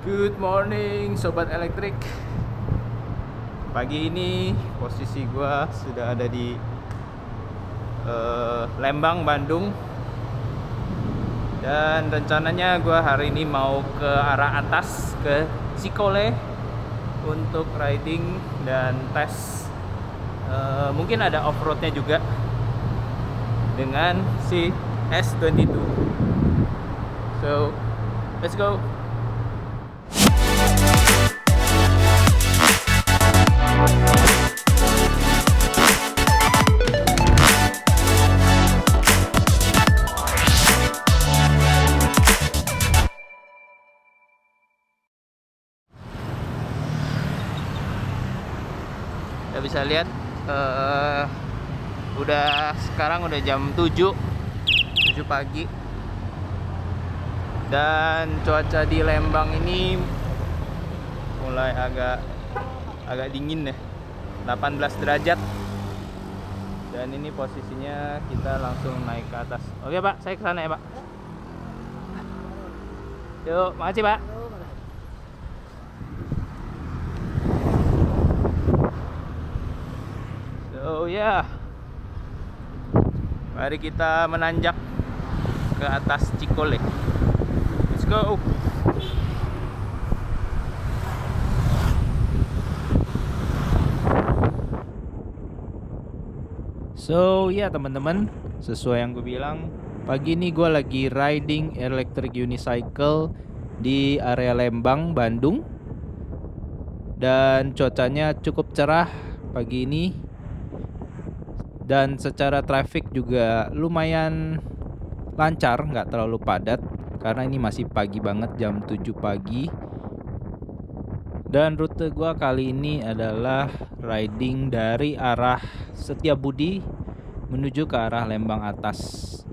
Good morning Sobat Elektrik. Pagi ini posisi gua sudah ada di Lembang, Bandung. Dan rencananya gua hari ini mau ke arah atas, ke Cikole, untuk riding dan tes. Mungkin ada off-roadnya juga dengan si S22. So, let's go. Kita bisa lihat sekarang udah jam 7 pagi, dan cuaca di Lembang ini mulai agak dingin ya, 18 derajat. Dan ini posisinya kita langsung naik ke atas. Oke Pak, saya ke sana ya Pak. Yuk, makasih Pak. So ya, mari kita menanjak ke atas Cikole. Let's go. So ya teman-teman, sesuai yang gue bilang, pagi ini gue lagi riding electric unicycle di area Lembang, Bandung. Dan cuacanya cukup cerah pagi ini. Dan secara traffic juga lumayan lancar, nggak terlalu padat, karena ini masih pagi banget, jam 7 pagi. Dan rute gua kali ini adalah riding dari arah Setiabudi menuju ke arah Lembang atas.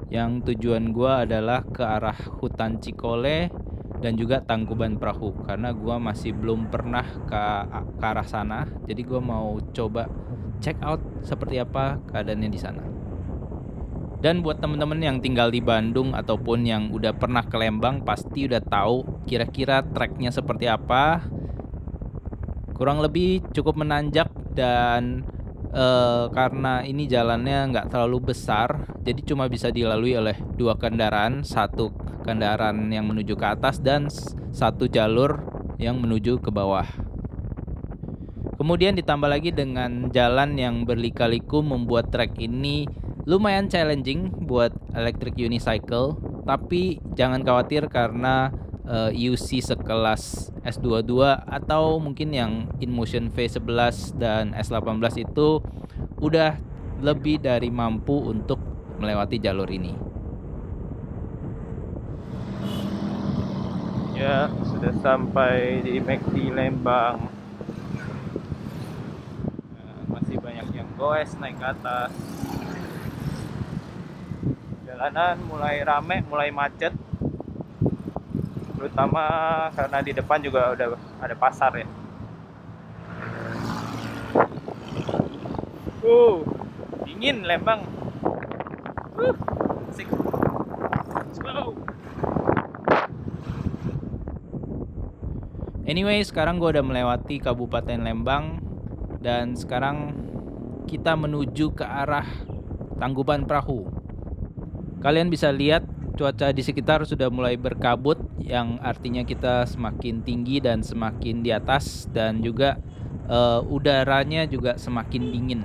Yang tujuan gua adalah ke arah hutan Cikole dan juga Tangkuban Perahu, karena gua masih belum pernah ke arah sana. Jadi gua mau coba check out seperti apa keadaannya di sana. Dan buat temen-temen yang tinggal di Bandung ataupun yang udah pernah ke Lembang, pasti udah tahu kira-kira treknya seperti apa. Kurang lebih cukup menanjak, dan karena ini jalannya nggak terlalu besar, jadi cuma bisa dilalui oleh 2 kendaraan, 1 kendaraan yang menuju ke atas dan 1 jalur yang menuju ke bawah. Kemudian ditambah lagi dengan jalan yang berlika-liku membuat trek ini lumayan challenging buat electric unicycle. Tapi jangan khawatir, karena UC sekelas S22 atau mungkin yang InMotion V11 dan S18 itu udah lebih dari mampu untuk melewati jalur ini. Ya, sudah sampai di McD Lembang. Masih banyak yang goes naik ke atas. Jalanan mulai rame, mulai macet, terutama karena di depan juga udah ada pasar ya. Dingin Lembang. Asik. Let's go. Anyway, sekarang gue udah melewati Kabupaten Lembang, dan sekarang kita menuju ke arah Tangkuban Perahu. Kalian bisa lihat cuaca di sekitar sudah mulai berkabut, yang artinya kita semakin tinggi dan semakin di atas, dan juga udaranya juga semakin dingin.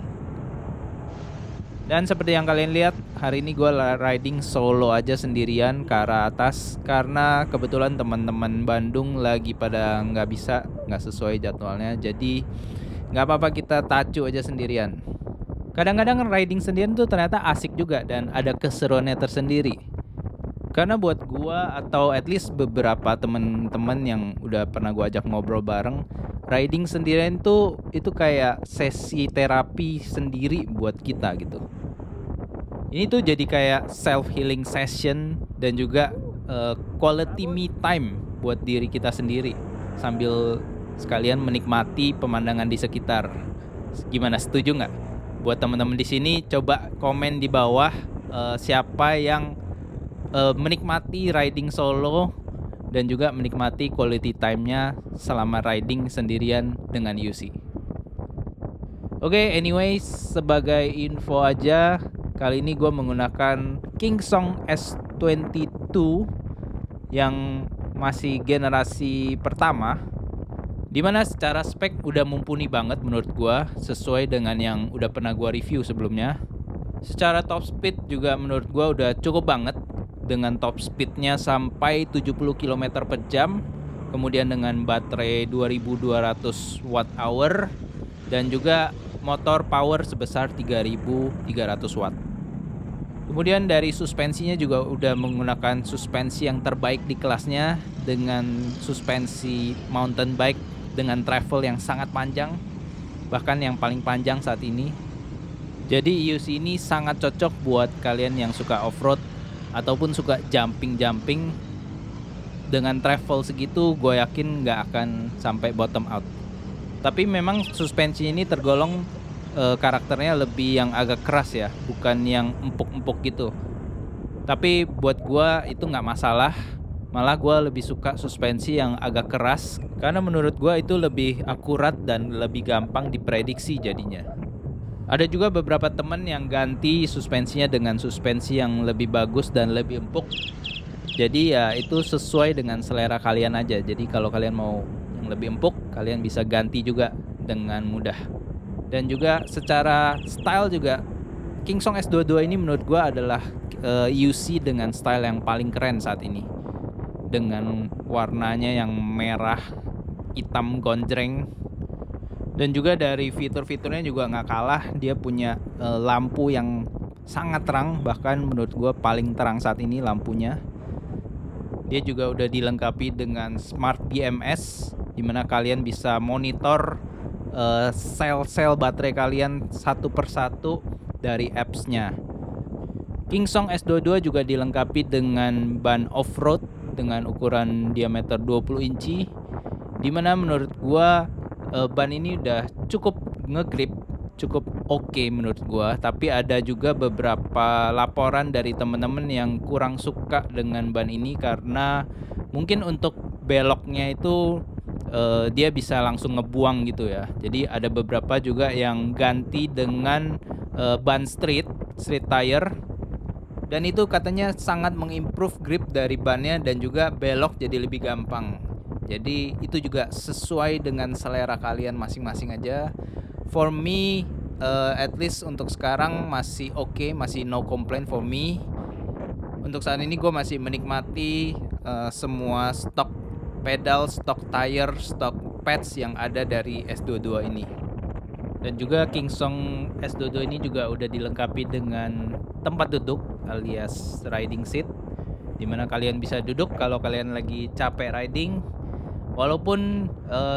Dan seperti yang kalian lihat, hari ini gue riding solo aja sendirian ke arah atas, karena kebetulan teman-teman Bandung lagi pada nggak sesuai jadwalnya. Jadi nggak apa-apa, kita tacu aja sendirian. Kadang-kadang riding sendirian tuh ternyata asik juga, dan ada keseruannya tersendiri. Karena buat gua, atau at least beberapa temen-temen yang udah pernah gua ajak ngobrol bareng, riding sendirian tuh itu kayak sesi terapi sendiri buat kita gitu. Ini tuh jadi kayak self healing session, dan juga quality me time buat diri kita sendiri, sambil sekalian menikmati pemandangan di sekitar. Gimana, setuju nggak? Buat teman-teman di sini, coba komen di bawah siapa yang menikmati riding solo dan juga menikmati quality time-nya selama riding sendirian dengan UC. Oke, anyways, sebagai info aja, kali ini gue menggunakan Kingsong S22 yang masih generasi pertama, dimana secara spek udah mumpuni banget menurut gue, sesuai dengan yang udah pernah gue review sebelumnya. Secara top speed juga menurut gue udah cukup banget, dengan top speednya sampai 70 km per jam, kemudian dengan baterai 2200 watt hour, dan juga motor power sebesar 3300 watt. Kemudian dari suspensinya juga udah menggunakan suspensi yang terbaik di kelasnya, dengan suspensi mountain bike dengan travel yang sangat panjang, bahkan yang paling panjang saat ini. Jadi EUC ini sangat cocok buat kalian yang suka off-road ataupun suka jumping-jumping. Dengan travel segitu gue yakin nggak akan sampai bottom out. Tapi memang suspensi ini tergolong karakternya lebih yang agak keras ya, bukan yang empuk-empuk gitu. Tapi buat gue itu nggak masalah. Malah gue lebih suka suspensi yang agak keras, karena menurut gue itu lebih akurat dan lebih gampang diprediksi jadinya. Ada juga beberapa temen yang ganti suspensinya dengan suspensi yang lebih bagus dan lebih empuk. Jadi ya itu sesuai dengan selera kalian aja. Jadi kalau kalian mau yang lebih empuk, kalian bisa ganti juga dengan mudah. Dan juga secara style juga, Kingsong S22 ini menurut gue adalah UC dengan style yang paling keren saat ini. Dengan warnanya yang merah, hitam gonjreng. Dan juga dari fitur-fiturnya juga nggak kalah. Dia punya lampu yang sangat terang, bahkan menurut gue paling terang saat ini lampunya. Dia juga udah dilengkapi dengan Smart BMS, dimana kalian bisa monitor sel-sel baterai kalian satu persatu dari apps-nya. Kingsong S22 juga dilengkapi dengan ban off-road dengan ukuran diameter 20 inci, dimana menurut gue ban ini udah cukup ngegrip, cukup oke menurut gua. Tapi ada juga beberapa laporan dari temen-temen yang kurang suka dengan ban ini, karena mungkin untuk beloknya itu dia bisa langsung ngebuang gitu ya. Jadi ada beberapa juga yang ganti dengan ban street tire, dan itu katanya sangat mengimprove grip dari bannya dan juga belok jadi lebih gampang. Jadi itu juga sesuai dengan selera kalian masing-masing aja. For me, at least untuk sekarang masih oke, masih no complaint for me. Untuk saat ini gue masih menikmati semua stok pedal, stok tire, stok pads yang ada dari S22 ini. Dan juga Kingsong S22 ini juga udah dilengkapi dengan tempat duduk alias riding seat, dimana kalian bisa duduk kalau kalian lagi capek riding. Walaupun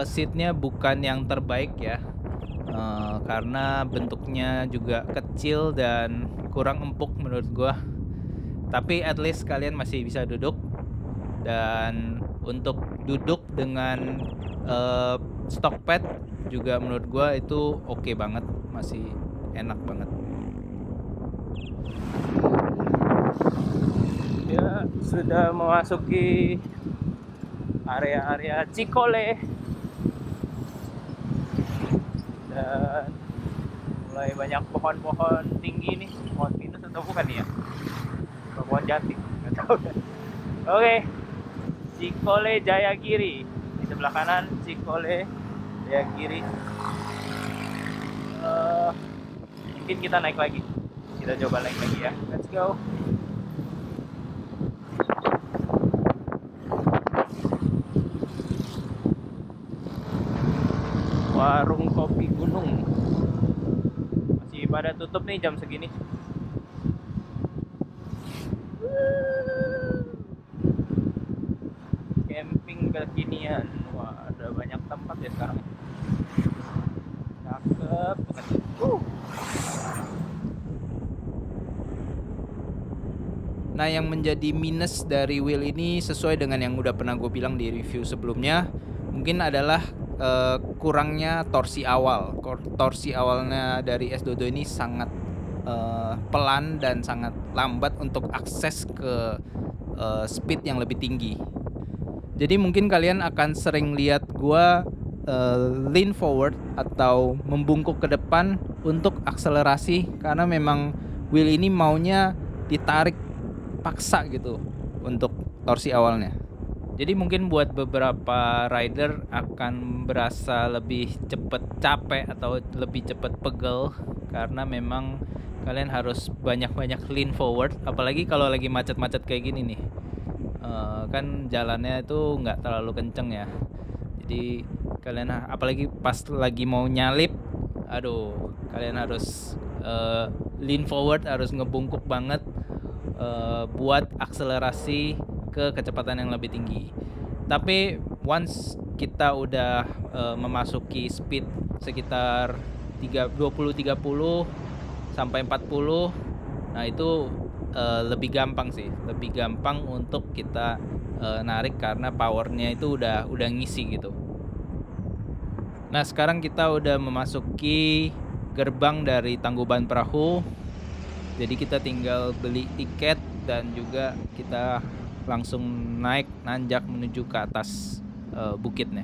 seatnya bukan yang terbaik ya, karena bentuknya juga kecil dan kurang empuk menurut gua. Tapi at least kalian masih bisa duduk. Dan untuk duduk dengan stock pad juga menurut gua itu oke banget, masih enak banget. Ya, sudah memasuki area-area Cikole, dan mulai banyak pohon-pohon tinggi nih. Pohon pinus atau bukan nih ya? Pohon jati, nggak tahu kan. Oke, Cikole Jayagiri di sebelah kanan. Cikole Jayagiri. Mungkin kita naik lagi. Kita coba naik lagi ya. Let's go. Warung kopi gunung masih pada tutup nih jam segini. Camping kekinian. Wah, ada banyak tempat ya sekarang. Cakep banget. Nah, yang menjadi minus dari wheel ini sesuai dengan yang udah pernah gue bilang di review sebelumnya, mungkin adalah kurangnya torsi awal. Torsi awalnya dari S22 ini sangat pelan dan sangat lambat untuk akses ke speed yang lebih tinggi. Jadi mungkin kalian akan sering lihat gua lean forward atau membungkuk ke depan untuk akselerasi, karena memang wheel ini maunya ditarik paksa gitu untuk torsi awalnya. Jadi mungkin buat beberapa rider akan berasa lebih cepet capek atau lebih cepet pegel, karena memang kalian harus banyak-banyak lean forward, apalagi kalau lagi macet-macet kayak gini nih. Kan jalannya itu nggak terlalu kenceng ya, jadi kalian apalagi pas lagi mau nyalip, aduh, kalian harus lean forward, harus ngebungkuk banget buat akselerasi ke kecepatan yang lebih tinggi. Tapi once kita udah memasuki speed sekitar 20-30 sampai 40, nah itu lebih gampang sih, lebih gampang untuk kita narik karena powernya itu udah ngisi gitu. Nah, sekarang kita udah memasuki gerbang dari Tangkuban Perahu. Jadi kita tinggal beli tiket dan juga kita langsung naik nanjak menuju ke atas bukitnya.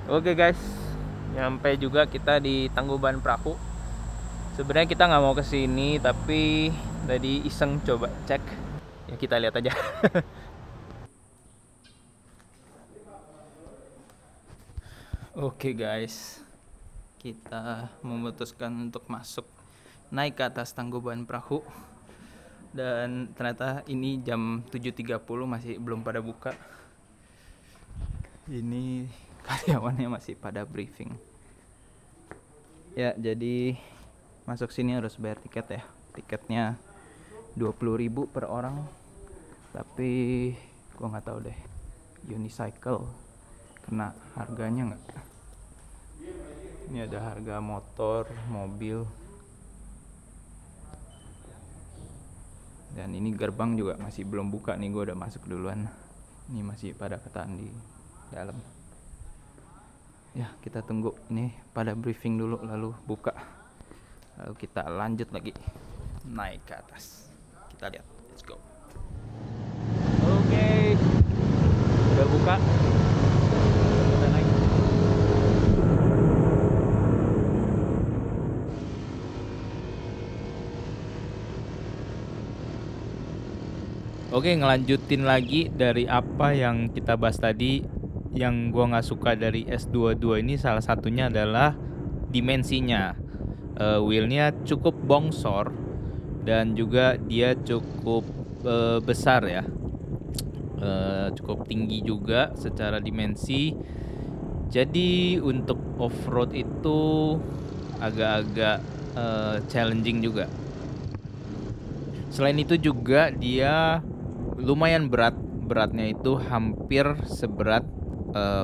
Oke guys, nyampe juga kita di Tangkuban Perahu. Sebenarnya kita nggak mau kesini, tapi tadi iseng coba cek. Ya kita lihat aja. Oke guys, kita memutuskan untuk masuk naik ke atas Tangkuban Perahu. Dan ternyata ini jam 7.30 masih belum pada buka. Ini karyawannya masih pada briefing. Ya, jadi masuk sini harus bayar tiket ya. Tiketnya 20.000 per orang. Tapi gua nggak tahu deh, unicycle kena harganya nggak. Ini ada harga motor, mobil, dan ini gerbang juga masih belum buka nih. Gue udah masuk duluan, ini masih pada ketahan di dalam. Ya, kita tunggu ini pada briefing dulu lalu buka, lalu kita lanjut lagi naik ke atas. Kita lihat, let's go. Oke, udah buka. Kita naik. Oke, ngelanjutin lagi dari apa yang kita bahas tadi. Yang gua nggak suka dari S22 ini salah satunya adalah dimensinya. Wheelnya cukup bongsor dan juga dia cukup besar ya, cukup tinggi juga secara dimensi. Jadi untuk off-road itu agak-agak challenging juga. Selain itu juga dia lumayan berat. Beratnya itu hampir seberat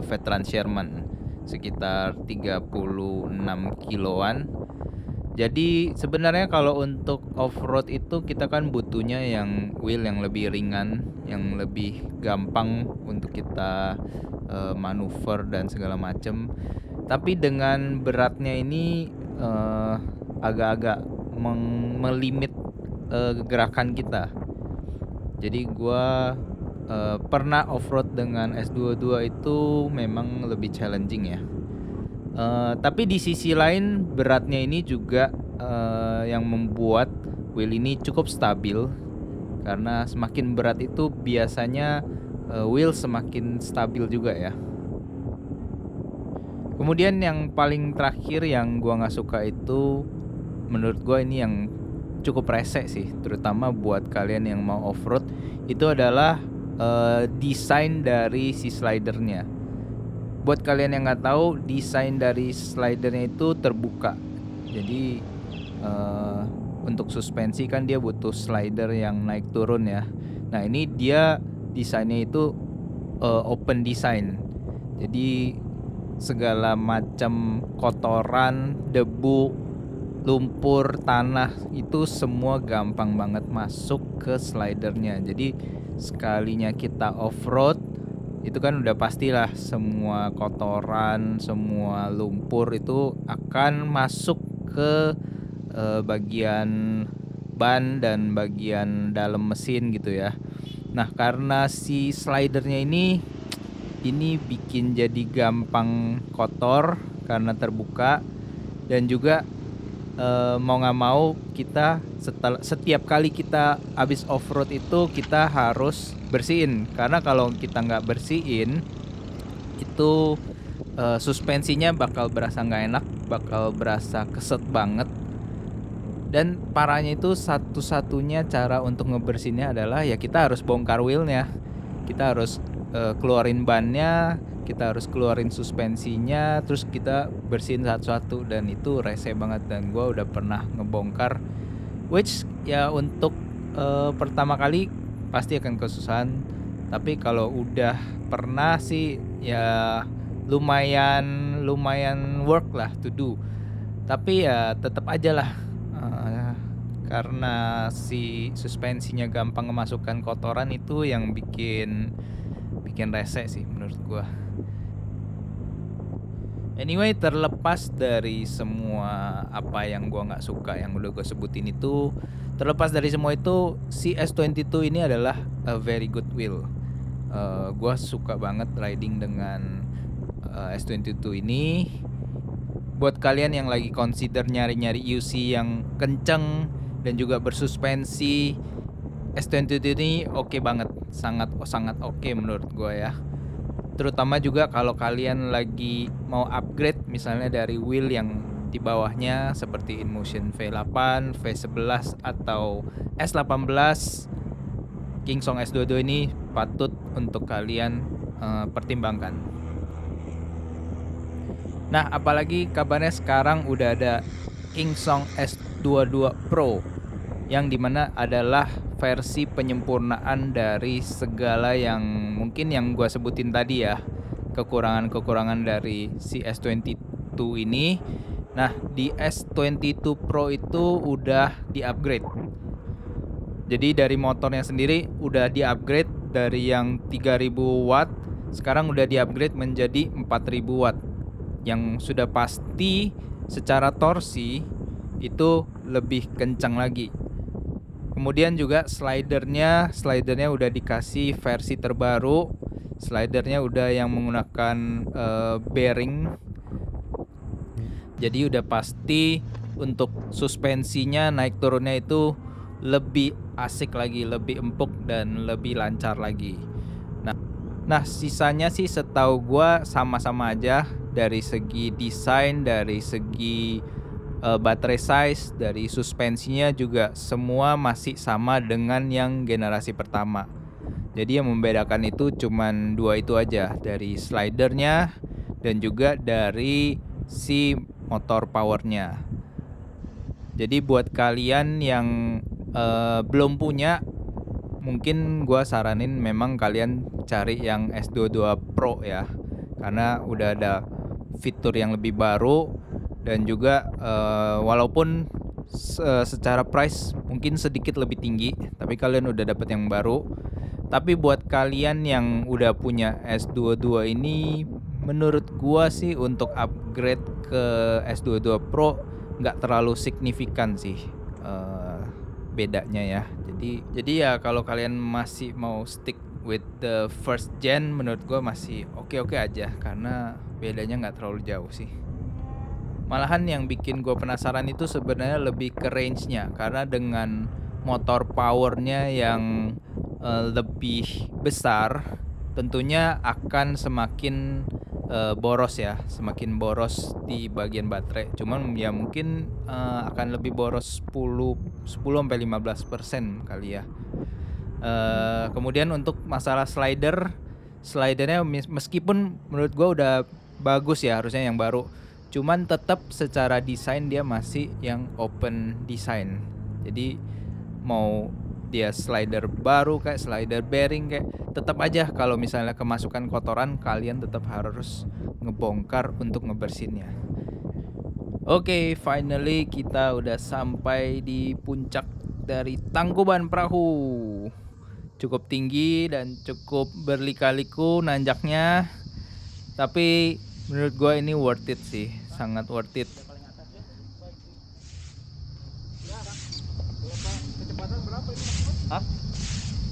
Veteran Sherman, sekitar 36 kiloan. Jadi sebenarnya kalau untuk off-road itu kita kan butuhnya yang wheel yang lebih ringan, yang lebih gampang untuk kita manuver dan segala macem. Tapi dengan beratnya ini agak-agak melimit gerakan kita. Jadi gua pernah off-road dengan S22 itu memang lebih challenging ya. Tapi di sisi lain beratnya ini juga yang membuat wheel ini cukup stabil. Karena semakin berat itu biasanya wheel semakin stabil juga ya. Kemudian yang paling terakhir yang gua nggak suka itu, menurut gua ini yang cukup rese sih, terutama buat kalian yang mau off-road, itu adalah desain dari si slidernya. Buat kalian yang nggak tahu, desain dari slidernya itu terbuka. Jadi untuk suspensi kan dia butuh slider yang naik turun ya. Nah ini dia desainnya itu open design. Jadi segala macam kotoran, debu, lumpur, tanah itu semua gampang banget masuk ke slidernya. Jadi sekalinya kita off-road itu kan udah pastilah semua kotoran, semua lumpur itu akan masuk ke bagian ban dan bagian dalam mesin gitu ya. Nah, karena si slidernya ini bikin jadi gampang kotor karena terbuka, dan juga mau nggak mau kita setiap kali kita habis off-road itu kita harus bersihin, karena kalau kita nggak bersihin itu suspensinya bakal berasa nggak enak, bakal berasa keset banget. Dan parahnya itu satu-satunya cara untuk ngebersihinnya adalah ya kita harus bongkar wheelnya, kita harus keluarin bannya, kita harus keluarin suspensinya, terus kita bersihin satu-satu, dan itu rese banget. Dan gue udah pernah ngebongkar, which ya untuk pertama kali pasti akan kesusahan, tapi kalau udah pernah sih ya lumayan work lah to do. Tapi ya tetap aja lah, karena si suspensinya gampang memasukkan kotoran, itu yang bikin rese sih menurut gua. Anyway, terlepas dari semua apa yang gua nggak suka yang udah gua sebutin itu, terlepas dari semua itu, si S22 ini adalah a very good wheel. Gua suka banget riding dengan S22 ini. Buat kalian yang lagi consider nyari-nyari UC yang kenceng dan juga bersuspensi, S22 ini oke banget, sangat oke menurut gua ya. Terutama juga kalau kalian lagi mau upgrade misalnya dari wheel yang di bawahnya seperti InMotion V8, V11 atau S18, Kingsong S22 ini patut untuk kalian pertimbangkan. Nah, apalagi kabarnya sekarang udah ada Kingsong S22 Pro, yang dimana adalah versi penyempurnaan dari segala yang mungkin yang gue sebutin tadi ya, kekurangan dari si S22 ini. Nah, di S22 Pro itu udah di-upgrade. Jadi dari motornya sendiri udah di-upgrade dari yang 3000 watt, sekarang udah di-upgrade menjadi 4000 watt. Yang sudah pasti secara torsi itu lebih kencang lagi. Kemudian juga slidernya udah dikasih versi terbaru. Slidernya udah yang menggunakan bearing. Jadi udah pasti untuk suspensinya naik turunnya itu lebih asik lagi, lebih empuk dan lebih lancar lagi. Nah, sisanya sih setahu gua sama-sama aja, dari segi desain, dari segi baterai size, dari suspensinya juga semua masih sama dengan yang generasi pertama. Jadi yang membedakan itu cuman dua itu aja, dari slidernya dan juga dari si motor powernya. Jadi buat kalian yang belum punya, mungkin gua saranin memang kalian cari yang S22 Pro ya, karena udah ada fitur yang lebih baru. Dan juga walaupun secara price mungkin sedikit lebih tinggi, tapi kalian udah dapat yang baru. Tapi buat kalian yang udah punya S22 ini, menurut gua sih untuk upgrade ke S22 Pro nggak terlalu signifikan sih bedanya ya. Jadi ya kalau kalian masih mau stick with the first gen, menurut gua masih oke aja, karena bedanya nggak terlalu jauh sih. Malahan yang bikin gue penasaran itu sebenarnya lebih ke range-nya, karena dengan motor powernya yang lebih besar, tentunya akan semakin boros ya, semakin boros di bagian baterai. Cuman ya mungkin akan lebih boros 10-15% kali ya. Kemudian untuk masalah slidernya meskipun menurut gue udah bagus ya, harusnya yang baru, cuman tetap secara desain dia masih yang open design. Jadi mau dia slider baru kayak slider bearing kayak, tetap aja kalau misalnya kemasukan kotoran, kalian tetap harus ngebongkar untuk ngebersihinnya. Oke, finally kita udah sampai di puncak dari Tangkuban Perahu. Cukup tinggi dan cukup berlika-liku nanjaknya, tapi menurut gue ini worth it sih, sangat worth it. kecepatan berapa ini Mas? Hah?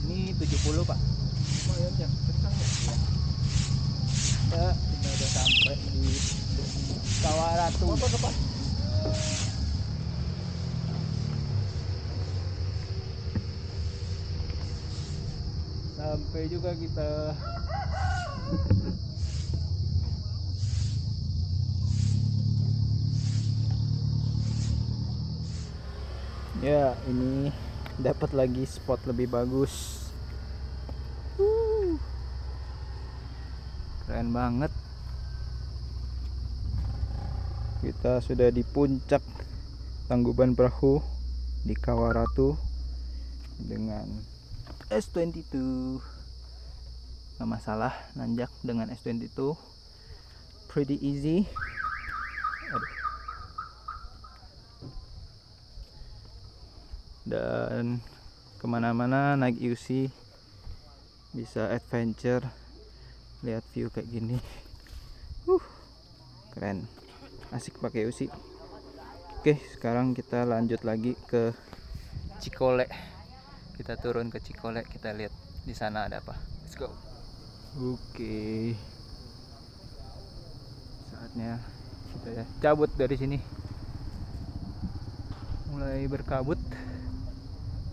Ini 70 Pak. Lumayan ya, kencang ya. Ya, kita udah sampai di Kawaratu. Apa depan? Sampai juga kita. Ya, ini dapat lagi spot lebih bagus. Keren banget. Kita sudah di puncak Tangkuban Perahu di Kawaratu dengan S22. Gak masalah nanjak dengan S22, pretty easy. Aduh. Dan kemana-mana naik UC bisa adventure, lihat view kayak gini. Keren, asik pakai UC. Oke, sekarang kita lanjut lagi ke Cikole. Kita turun ke Cikole, kita lihat di sana ada apa. Let's go. Oke, saatnya kita cabut dari sini. Mulai berkabut,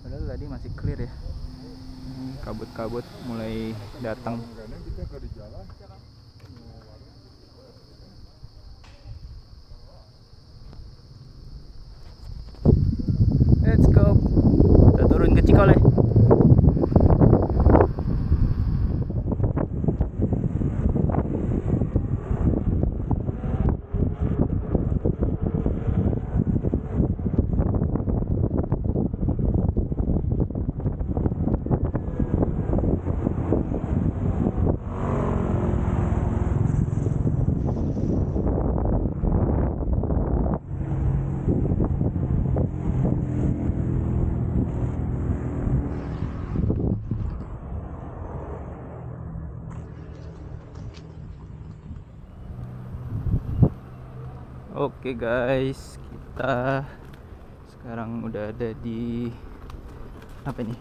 padahal tadi masih clear ya. Kabut-kabut mulai datang. Kita ke di jalan. Let's go. Kita turun ke Cikole. Oke guys, kita sekarang udah ada di apa nih?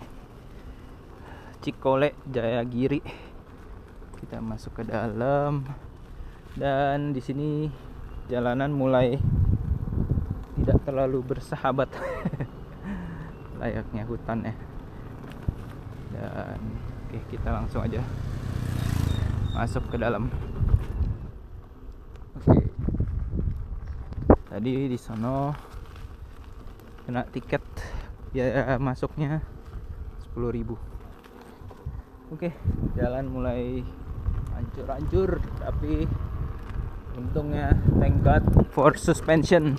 Cikole Jayagiri. Kita masuk ke dalam dan di sini jalanan mulai tidak terlalu bersahabat. Layaknya hutan ya. Dan oke, kita langsung aja masuk ke dalam. Oke. Tadi di sono kena tiket biaya masuknya 10.000. Oke, jalan mulai hancur-hancur, tapi untungnya thank God for suspension.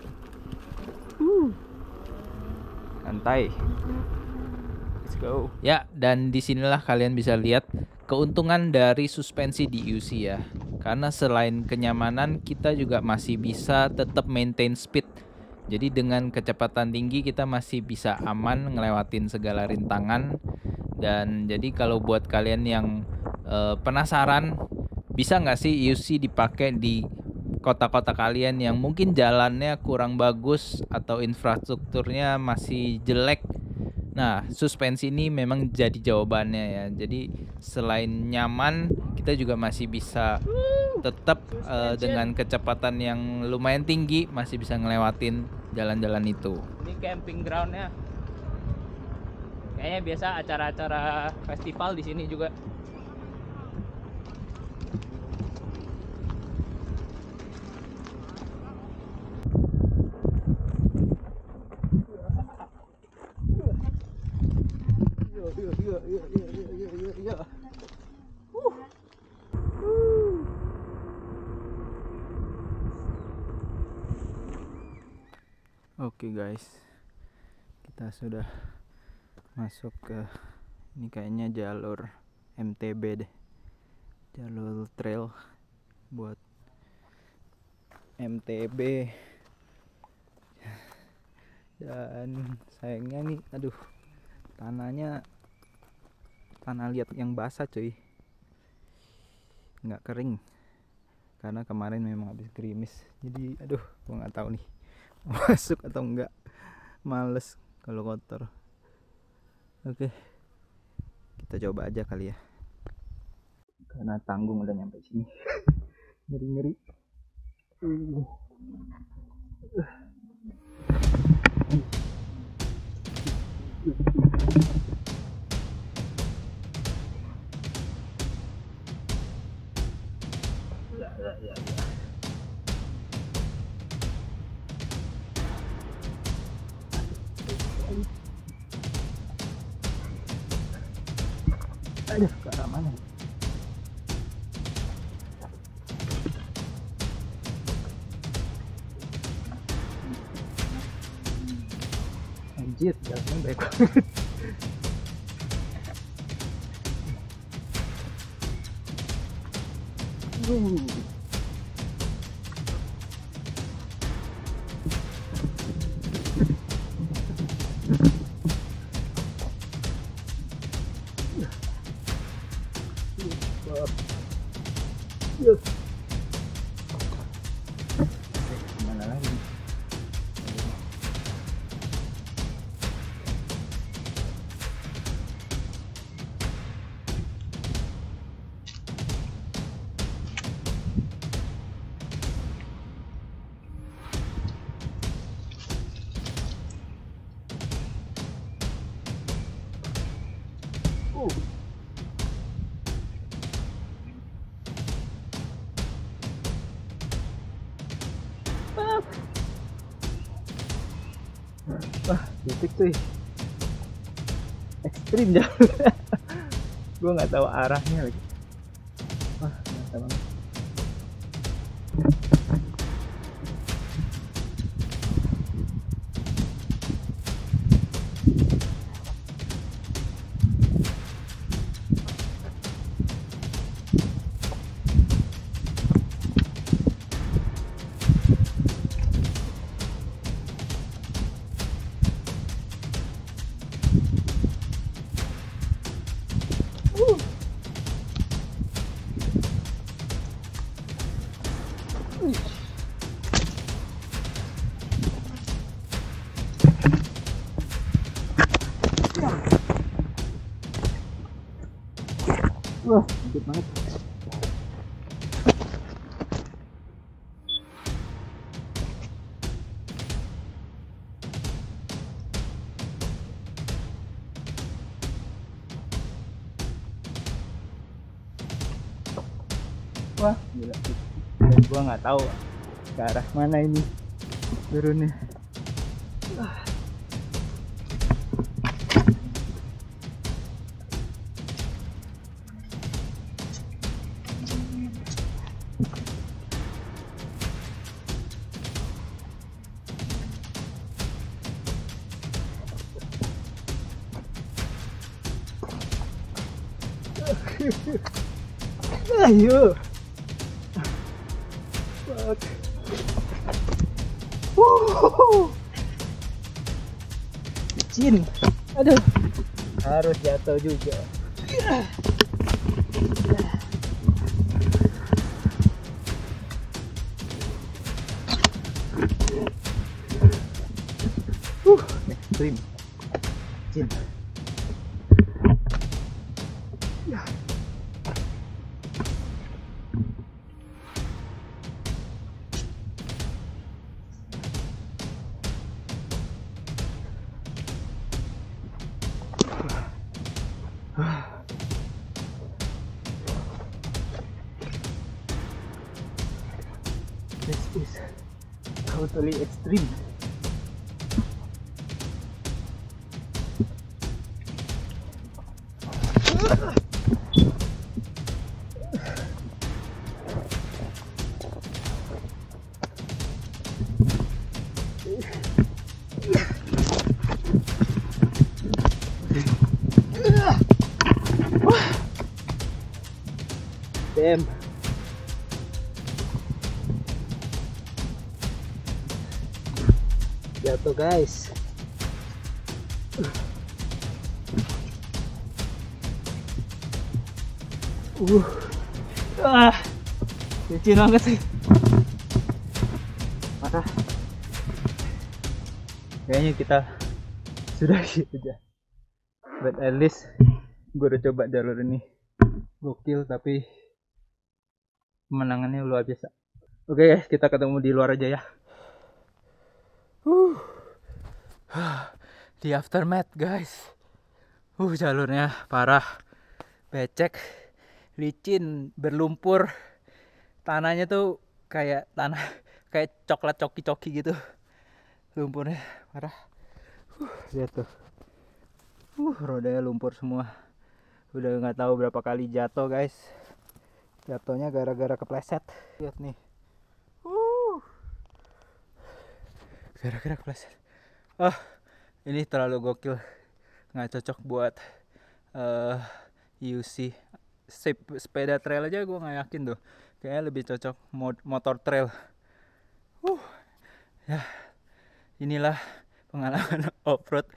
Santai. Let's go. Ya, dan disinilah kalian bisa lihat keuntungan dari suspensi di UC ya. Karena selain kenyamanan, kita juga masih bisa tetap maintain speed. Jadi dengan kecepatan tinggi kita masih bisa aman ngelewatin segala rintangan. Dan jadi kalau buat kalian yang penasaran, bisa nggak sih UC dipakai di kota-kota kalian yang mungkin jalannya kurang bagus atau infrastrukturnya masih jelek? Nah, suspensi ini memang jadi jawabannya ya. Jadi selain nyaman, kita juga masih bisa tetap dengan kecepatan yang lumayan tinggi masih bisa ngelewatin jalan-jalan itu. Ini camping groundnya. Kayaknya biasa acara-acara festival di sini juga. Oke guys, kita sudah masuk ke ini kayaknya jalur MTB deh, jalur trail buat MTB. Dan sayangnya nih, aduh, tanah liat yang basah cuy, nggak kering karena kemarin memang habis gerimis. Jadi aduh, gua nggak tahu nih masuk atau enggak, males kalau kotor. Oke, kita coba aja kali ya. Karena tanggung udah nyampe sini. Ngeri-ngeri. Aduh, ke arah mana? Anjir, jalannya baik banget. Mana lagi? Wah, titik cuy. Ekstrim jauh. Gue nggak tahu arahnya lagi. Wah, mantap banget. Wah, sakit banget. Wah, gila. Dan gua nggak tahu ke arah mana ini turunnya. Ayo. Fuck. Jin. Aduh. Harus jatuh juga. Ekstrim. Jin. This is totally extreme. Damn. Jatuh guys. Licin banget sih. Parah. Kayaknya kita sudah aja. but at least gue udah coba jalur ini. Gokil, tapi pemandangannya luar biasa. Oke guys, kita ketemu di luar aja ya. Di aftermath guys. Jalurnya parah, becek, licin, berlumpur. Tanahnya tuh kayak coklat coki-coki gitu. Lumpurnya parah. Lihat tuh. Rodanya lumpur semua. Udah nggak tahu berapa kali jatuh guys. Jatuhnya gara-gara kepleset. Lihat nih. Gara-gara kepleset. Ini terlalu gokil. Nggak cocok buat UC. Sepeda trail aja gue nggak yakin tuh. Kayaknya lebih cocok motor trail. Ya, inilah pengalaman off-road.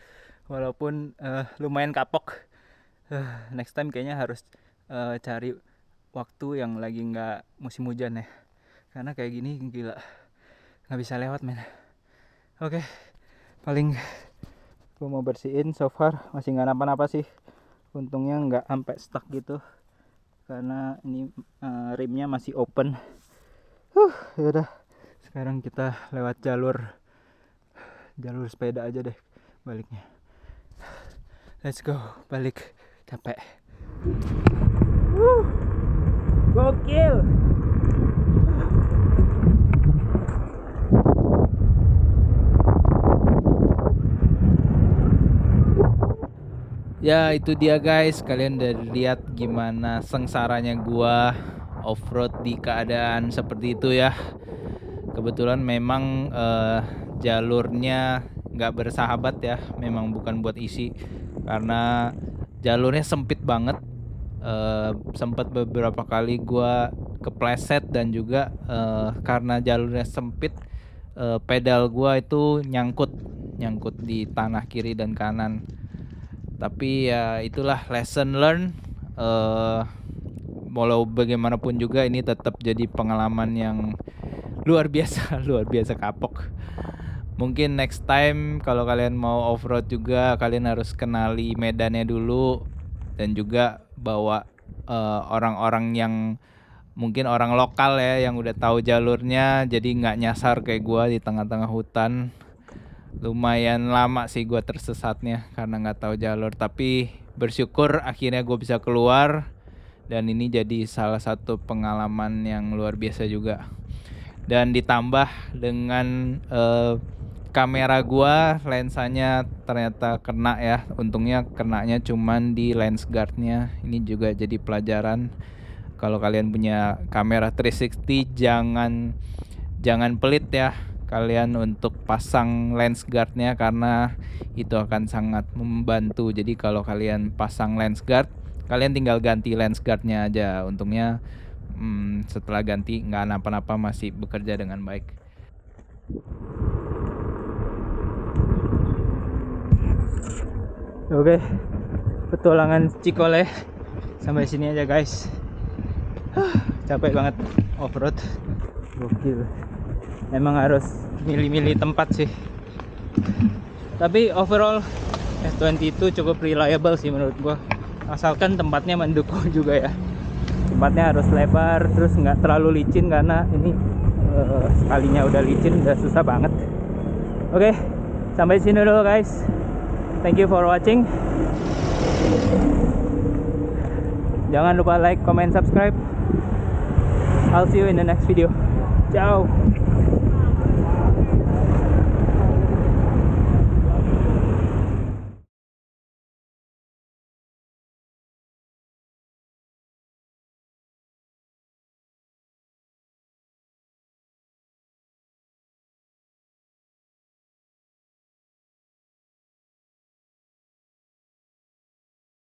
Walaupun lumayan kapok. Next time kayaknya harus cari waktu yang lagi nggak musim hujan ya, karena kayak gini gila nggak bisa lewat men. Oke, paling gue mau bersihin. So far masih nggak napa-napa sih, untungnya nggak sampai stuck gitu karena ini rimnya masih open. Yaudah, sekarang kita lewat jalur sepeda aja deh baliknya. Let's go, balik. Capek. Gokil. Ya itu dia guys, kalian udah lihat gimana sengsaranya gua off-road di keadaan seperti itu ya. Kebetulan memang jalurnya nggak bersahabat ya, memang bukan buat isi karena jalurnya sempit banget. Sempat beberapa kali gua kepleset dan juga karena jalurnya sempit, pedal gua itu nyangkut di tanah kiri dan kanan. Tapi ya itulah lesson learn. Walau bagaimanapun juga ini tetap jadi pengalaman yang luar biasa kapok. Mungkin next time kalau kalian mau off-road juga, kalian harus kenali medannya dulu dan juga bawa orang-orang yang mungkin orang lokal ya yang udah tahu jalurnya, jadi nggak nyasar kayak gua di tengah-tengah hutan. Lumayan lama sih gua tersesatnya karena nggak tahu jalur, tapi bersyukur akhirnya gua bisa keluar dan ini jadi salah satu pengalaman yang luar biasa juga. Dan ditambah dengan kamera gua, lensanya ternyata kena ya. Untungnya kenanya cuman di lens guardnya. Ini juga jadi pelajaran. Kalau kalian punya kamera 360 jangan pelit ya kalian untuk pasang lens guardnya, karena itu akan sangat membantu. Jadi kalau kalian pasang lens guard, kalian tinggal ganti lens guardnya aja. Untungnya setelah ganti nggak napa-napa, masih bekerja dengan baik. Oke, petualangan Cikole sampai sini aja guys. Capek banget off-road, gokil. Emang harus milih-milih tempat sih. Tapi overall S22 cukup reliable sih menurut gua, asalkan tempatnya mendukung juga ya. Tempatnya harus lebar, terus nggak terlalu licin, karena ini sekalinya udah licin udah susah banget. Oke, sampai sini dulu guys. Thank you for watching. Jangan lupa like, comment, subscribe. I'll see you in the next video. Ciao.